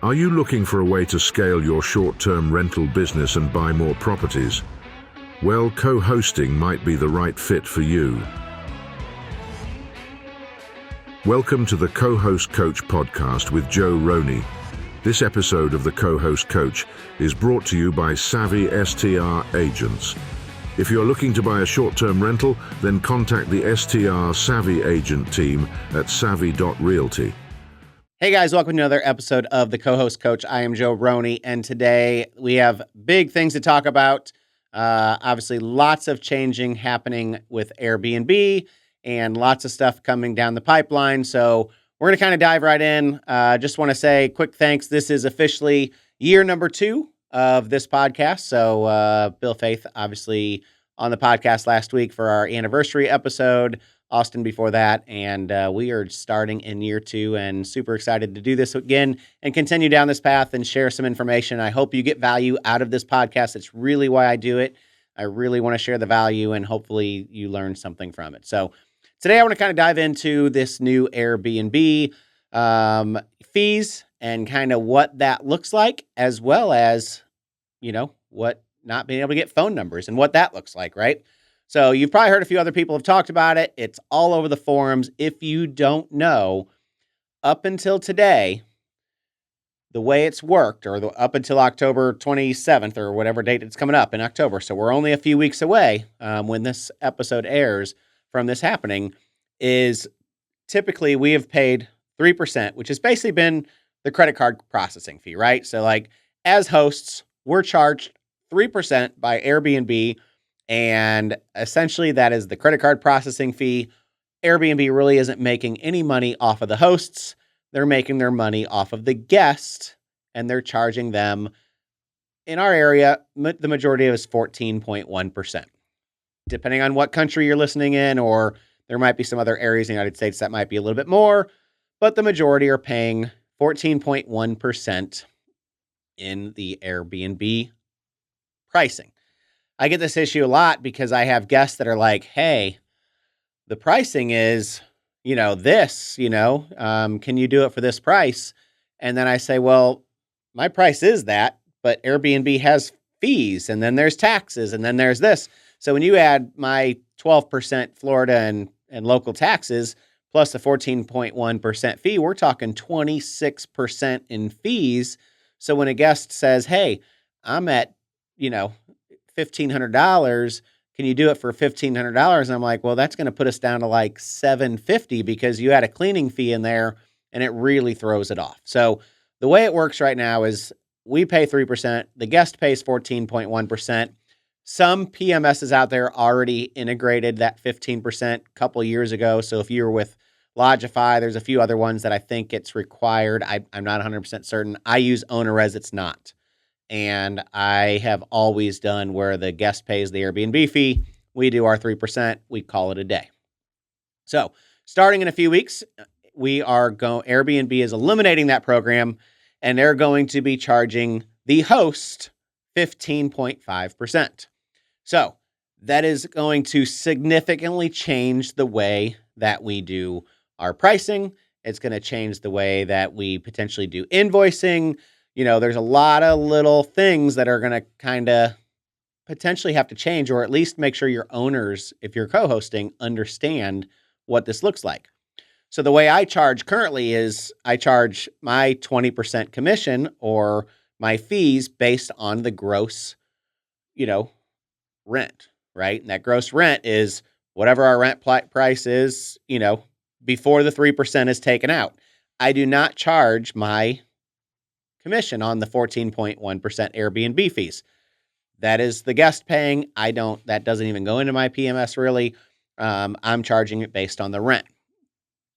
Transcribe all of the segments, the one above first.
Are you looking for a way to scale your short-term rental business and buy more properties? Well, co-hosting might be the right fit for you. Welcome to the Co-Host Coach podcast with Joe Roney. This episode of the Co-Host Coach is brought to you by Savvy STR Agents. If you're looking to buy a short-term rental, then contact the STR Savvy Agent team at savvy.realty. Hey guys, welcome to another episode of the Co-Host Coach. I am Joe Roney, and today we have big things to talk about. Obviously, lots of changing happening with Airbnb and lots of stuff coming down the pipeline. So we're going to kind of dive right in. Just want to say quick thanks. This is officially year number 2 of this podcast. So Bill Faith, obviously, on the podcast last week for our anniversary episode. Austin before that, and we are starting in year 2 and super excited to do this again and continue down this path and share some information. I hope you get value out of this podcast. It's really why I do it. I really want to share the value, and hopefully you learn something from it. So today I want to kind of dive into this new Airbnb fees and kind of what that looks like, as well as, what not being able to get phone numbers and what that looks like, right? So you've probably heard a few other people have talked about it. It's all over the forums. If you don't know, up until today, the way it's worked, or up until October 27th or whatever date it's coming up in October, so we're only a few weeks away when this episode airs from this happening, is typically we have paid 3%, which has basically been the credit card processing fee, right? So like as hosts, we're charged 3% by Airbnb, and essentially that is the credit card processing fee. Airbnb really isn't making any money off of the hosts. They're making their money off of the guest, and they're charging them, in our area, the majority of it is 14.1%. Depending on what country you're listening in, or there might be some other areas in the United States that might be a little bit more, but the majority are paying 14.1% in the Airbnb pricing. I get this issue a lot because I have guests that are like, hey, the pricing is, this, can you do it for this price? And then I say, well, my price is that, but Airbnb has fees, and then there's taxes, and then there's this. So when you add my 12% Florida and local taxes plus the 14.1% fee, we're talking 26% in fees. So when a guest says, hey, I'm at, $1,500, can you do it for $1,500? And I'm like, well, that's going to put us down to like $750 because you had a cleaning fee in there, and it really throws it off. So the way it works right now is we pay 3%, the guest pays 14.1%. Some PMSs out there already integrated that 15% a couple years ago. So if you're with Lodgify, there's a few other ones that I think it's required. I'm not 100% certain. I use OwnerRez, it's not. And I have always done where the guest pays the Airbnb fee. We do our 3%. We call it a day. So starting in a few weeks, Airbnb is eliminating that program, and they're going to be charging the host 15.5%. So that is going to significantly change the way that we do our pricing. It's going to change the way that we potentially do invoicing. There's a lot of little things that are going to kind of potentially have to change, or at least make sure your owners, if you're co-hosting, understand what this looks like. So the way I charge currently is I charge my 20% commission or my fees based on the gross, rent, right? And that gross rent is whatever our rent price is, before the 3% is taken out. I do not charge my commission on the 14.1% Airbnb fees. That is the guest paying. That doesn't even go into my PMS really. I'm charging it based on the rent.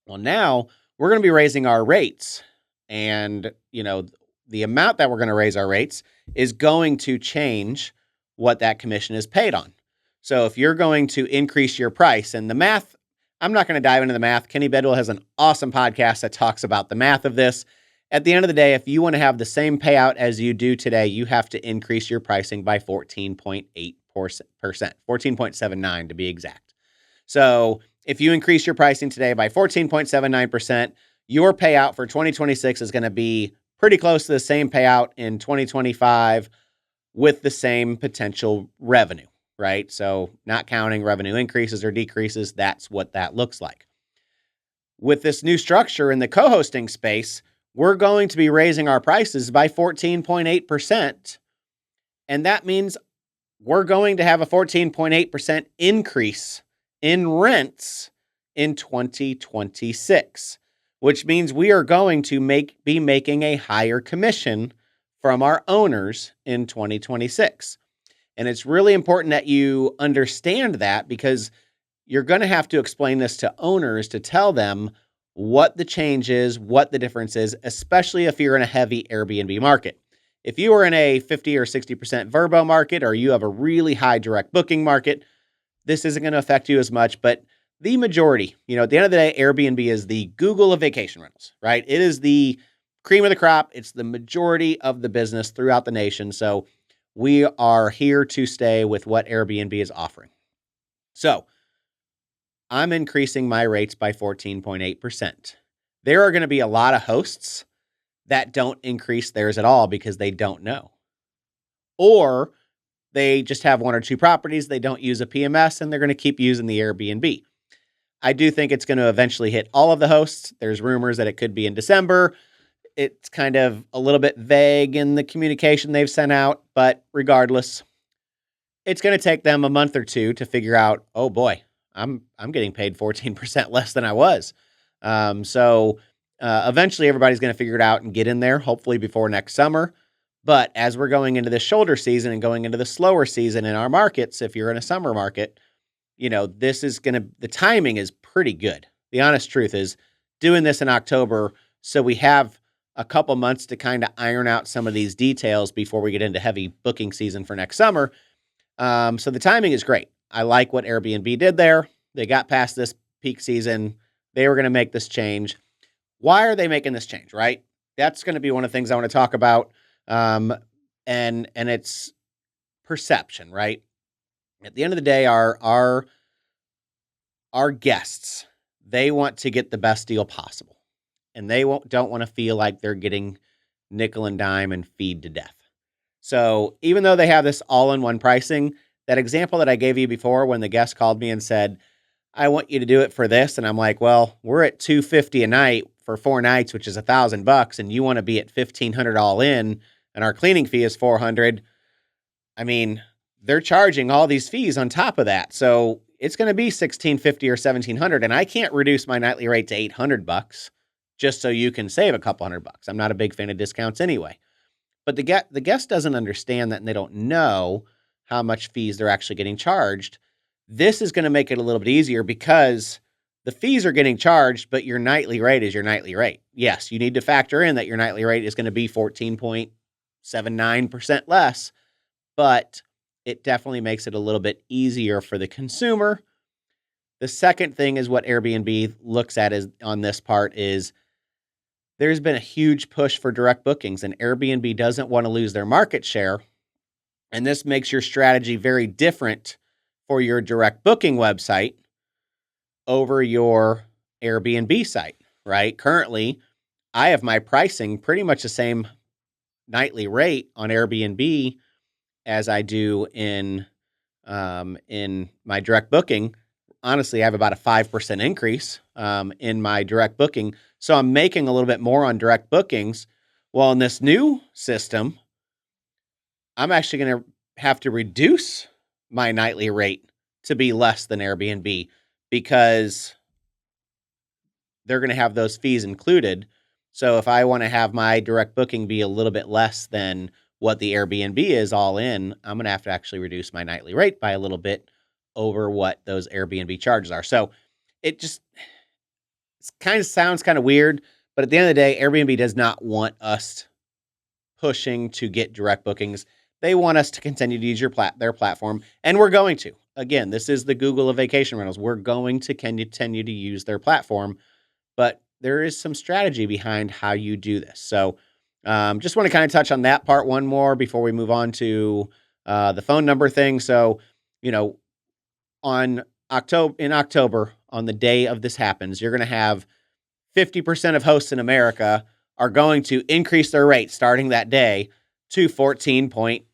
Well, now we're going to be raising our rates, and, the amount that we're going to raise our rates is going to change what that commission is paid on. So if you're going to increase your price, and the math, I'm not going to dive into the math. Kenny Bedwell has an awesome podcast that talks about the math of this. At the end of the day, if you want to have the same payout as you do today, you have to increase your pricing by 14.8%, 14.79 to be exact. So if you increase your pricing today by 14.79%, your payout for 2026 is going to be pretty close to the same payout in 2025 with the same potential revenue, right? So not counting revenue increases or decreases, that's what that looks like. With this new structure in the co-hosting space, we're going to be raising our prices by 14.8%. And that means we're going to have a 14.8% increase in rents in 2026, which means we are going to be making a higher commission from our owners in 2026. And it's really important that you understand that, because you're going to have to explain this to owners to tell them what the change is, what the difference is, especially if you're in a heavy Airbnb market. If you are in a 50 or 60% Vrbo market, or you have a really high direct booking market, this isn't going to affect you as much. But the majority, at the end of the day, Airbnb is the Google of vacation rentals, right? It is the cream of the crop. It's the majority of the business throughout the nation. So we are here to stay with what Airbnb is offering. So I'm increasing my rates by 14.8%. There are going to be a lot of hosts that don't increase theirs at all because they don't know. Or they just have one or two properties, they don't use a PMS, and they're going to keep using the Airbnb. I do think it's going to eventually hit all of the hosts. There's rumors that it could be in December. It's kind of a little bit vague in the communication they've sent out, but regardless, it's going to take them a month or two to figure out, oh boy, I'm getting paid 14% less than I was. So eventually everybody's going to figure it out and get in there, hopefully before next summer. But as we're going into the shoulder season and going into the slower season in our markets, if you're in a summer market, the timing is pretty good. The honest truth is doing this in October, so we have a couple months to kind of iron out some of these details before we get into heavy booking season for next summer. So the timing is great. I like what Airbnb did there. They got past this peak season. They were going to make this change. Why are they making this change, right? That's going to be one of the things I want to talk about. And it's perception, right? At the end of the day, our guests, they want to get the best deal possible. And they don't want to feel like they're getting nickel and dime and feed to death. So even though they have this all-in-one pricing, that example that I gave you before when the guest called me and said, I want you to do it for this. And I'm like, well, we're at $250 a night for 4 nights, which is $1,000, and you want to be at $1,500 all in, and our cleaning fee is $400. I mean, they're charging all these fees on top of that. So it's going to be $1,650 or $1,700. And I can't reduce my nightly rate to $800 just so you can save a couple $100. I'm not a big fan of discounts anyway. But the guest doesn't understand that, and they don't know how much fees they're actually getting charged. This is going to make it a little bit easier because the fees are getting charged, but your nightly rate is your nightly rate. Yes, you need to factor in that your nightly rate is going to be 14.79% less, but it definitely makes it a little bit easier for the consumer. The second thing is what Airbnb looks at on this part is there's been a huge push for direct bookings, and Airbnb doesn't want to lose their market share. And this makes your strategy very different for your direct booking website over your Airbnb site, right? Currently, I have my pricing pretty much the same nightly rate on Airbnb as I do in my direct booking. Honestly, I have about a 5% increase in my direct booking. So I'm making a little bit more on direct bookings. Well, in this new system, I'm actually going to have to reduce my nightly rate to be less than Airbnb because they're going to have those fees included. So if I want to have my direct booking be a little bit less than what the Airbnb is all in, I'm going to have to actually reduce my nightly rate by a little bit over what those Airbnb charges are. So it kind of sounds kind of weird, but at the end of the day, Airbnb does not want us pushing to get direct bookings. They want us to continue to use their platform, and we're going to. Again, this is the Google of vacation rentals. We're going to continue to use their platform, but there is some strategy behind how you do this. So just want to kind of touch on that part one more before we move on to the phone number thing. So, in October, on the day of this happens, you're going to have 50% of hosts in America are going to increase their rate starting that day to 14 point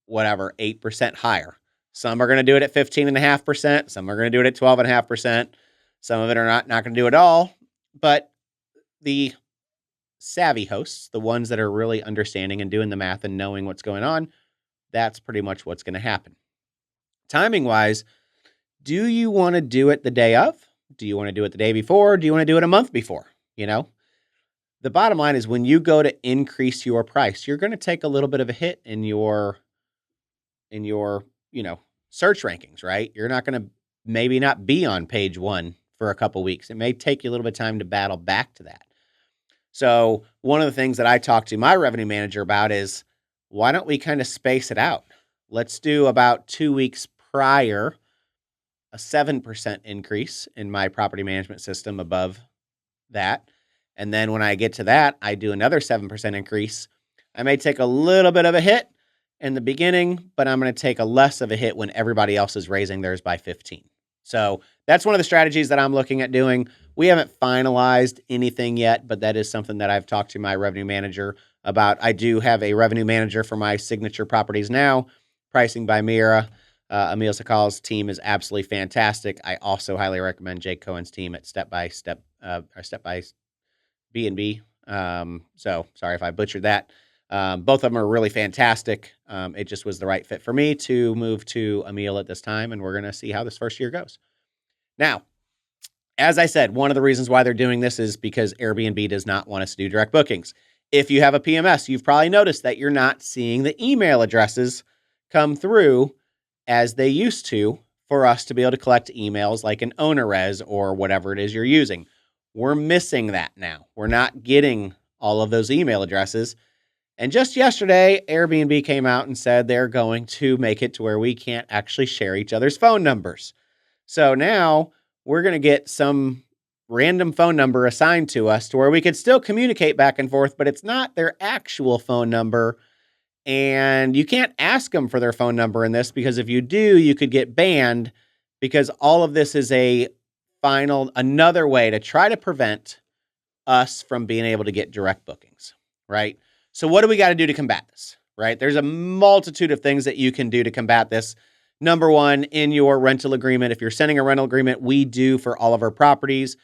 whatever, 8% higher. Some are going to do it at 15.5%. Some are going to do it at 12.5%. Some of it are not going to do it all. But the savvy hosts, the ones that are really understanding and doing the math and knowing what's going on, that's pretty much what's going to happen. Timing wise, do you want to do it the day of? Do you want to do it the day before? Do you want to do it a month before? The bottom line is when you go to increase your price, you're going to take a little bit of a hit in your search rankings, right? You're not going to maybe not be on page 1 for a couple weeks. It may take you a little bit of time to battle back to that. So one of the things that I talked to my revenue manager about is, why don't we kind of space it out? Let's do about 2 weeks prior, a 7% increase in my property management system above that. And then when I get to that, I do another 7% increase. I may take a little bit of a hit in the beginning, but I'm going to take a less of a hit when everybody else is raising theirs by 15. So that's one of the strategies that I'm looking at doing. We haven't finalized anything yet, but that is something that I've talked to my revenue manager about. I do have a revenue manager for my signature properties now, pricing by Mira. Emil Sakal's team is absolutely fantastic. I also highly recommend Jake Cohen's team at Step by B&B. So sorry if I butchered that. Both of them are really fantastic. It just was the right fit for me to move to Emil at this time, and we're going to see how this first year goes. Now, as I said, one of the reasons why they're doing this is because Airbnb does not want us to do direct bookings. If you have a PMS, you've probably noticed that you're not seeing the email addresses come through as they used to for us to be able to collect emails like an owner res or whatever it is you're using. We're missing that now. We're not getting all of those email addresses. And just yesterday, Airbnb came out and said they're going to make it to where we can't actually share each other's phone numbers. So now we're going to get some random phone number assigned to us to where we could still communicate back and forth, but it's not their actual phone number. And you can't ask them for their phone number in this, because if you do, you could get banned, because all of this is another way to try to prevent us from being able to get direct bookings, right? So what do we got to do to combat this, right? There's a multitude of things that you can do to combat this. Number one, in your rental agreement, if you're sending a rental agreement, we do for all of our properties,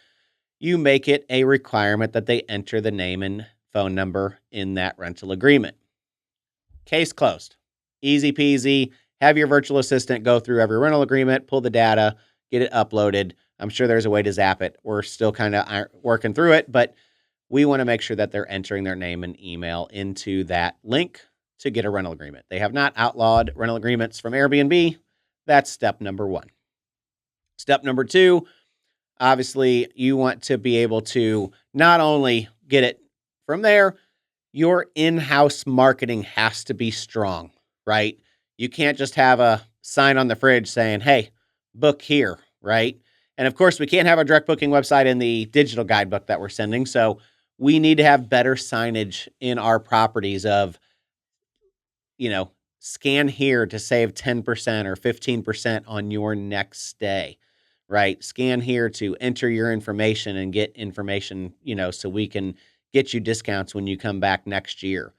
you make it a requirement that they enter the name and phone number in that rental agreement. Case closed. Easy peasy. Have your virtual assistant go through every rental agreement, pull the data, get it uploaded. I'm sure there's a way to zap it. We're still kind of working through it, but we want to make sure that they're entering their name and email into that link to get a rental agreement. They have not outlawed rental agreements from Airbnb. That's step number one. Step number two, obviously, you want to be able to not only get it from there, your in-house marketing has to be strong, right? You can't just have a sign on the fridge saying, hey, book here, right? And of course, we can't have a direct booking website in the digital guidebook that we're sending. So we need to have better signage in our properties of, scan here to save 10% or 15% on your next stay, right? Scan here to enter your information and get information, so we can get you discounts when you come back next year.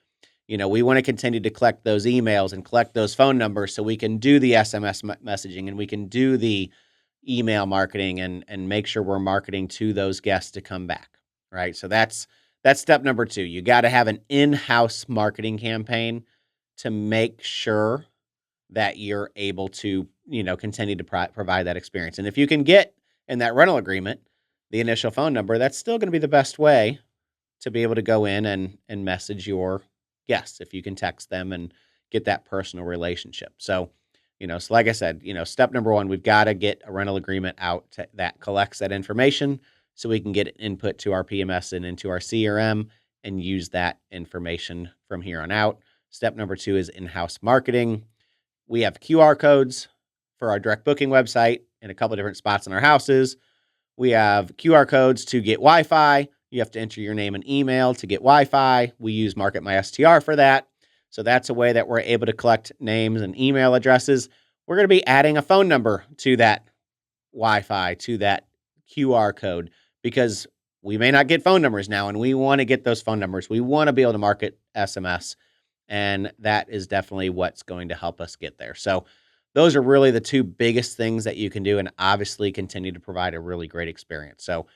We want to continue to collect those emails and collect those phone numbers so we can do the SMS messaging and we can do the email marketing and make sure we're marketing to those guests to come back, right? So that's step number two. You got to have an in-house marketing campaign to make sure that you're able to, continue to provide that experience. And if you can get in that rental agreement the initial phone number, that's still going to be the best way to be able to go in and message your guests, if you can text them and get that personal relationship. So, so like I said, step number one, we've got to get a rental agreement out that collects that information so we can get input to our PMS and into our CRM and use that information from here on out. Step number two is in-house marketing. We have QR codes for our direct booking website in a couple of different spots in our houses. We have QR codes to get Wi-Fi. You have to enter your name and email to get Wi-Fi. We use Market My STR for that. So that's a way that we're able to collect names and email addresses. We're going to be adding a phone number to that Wi-Fi, to that QR code, because we may not get phone numbers now, and we want to get those phone numbers. We want to be able to market SMS, and that is definitely what's going to help us get there. So those are really the two biggest things that you can do, and obviously continue to provide a really great experience. So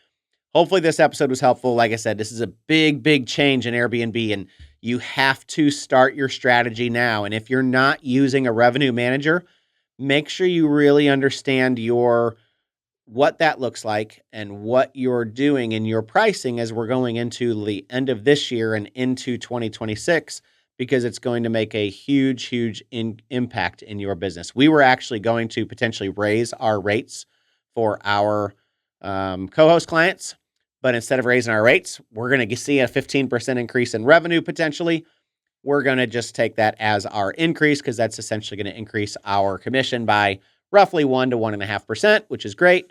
hopefully this episode was helpful. Like I said, this is a big, big change in Airbnb, and you have to start your strategy now. And if you're not using a revenue manager, make sure you really understand what that looks like and what you're doing in your pricing as we're going into the end of this year and into 2026, because it's going to make a huge, huge impact in your business. We were actually going to potentially raise our rates for our co-host clients, but instead of raising our rates, we're going to see a 15% increase in revenue potentially. We're going to just take that as our increase, because that's essentially going to increase our commission by roughly 1 to 1.5%, which is great.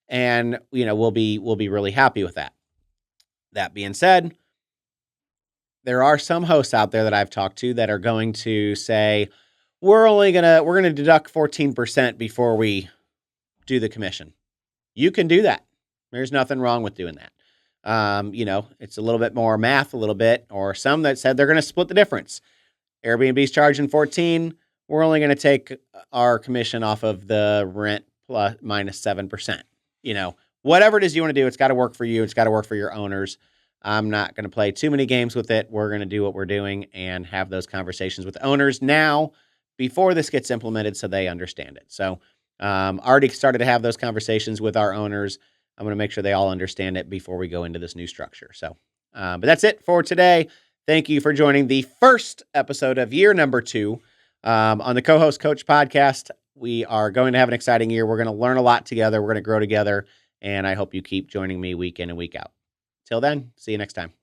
And, we'll be really happy with that. That being said, there are some hosts out there that I've talked to that are going to say, we're going to deduct 14% before we do the commission. You can do that. There's nothing wrong with doing that. It's a little bit more math, or some that said they're going to split the difference. Airbnb's charging 14. We're only going to take our commission off of the rent plus minus 7%. Whatever it is you want to do, it's got to work for you. It's got to work for your owners. I'm not going to play too many games with it. We're going to do what we're doing and have those conversations with owners now before this gets implemented, so they understand it. So already started to have those conversations with our owners. I'm going to make sure they all understand it before we go into this new structure. So, but that's it for today. Thank you for joining the first episode of year number 2 on the Co-Host Coach podcast. We are going to have an exciting year. We're going to learn a lot together. We're going to grow together. And I hope you keep joining me week in and week out. Till then, see you next time.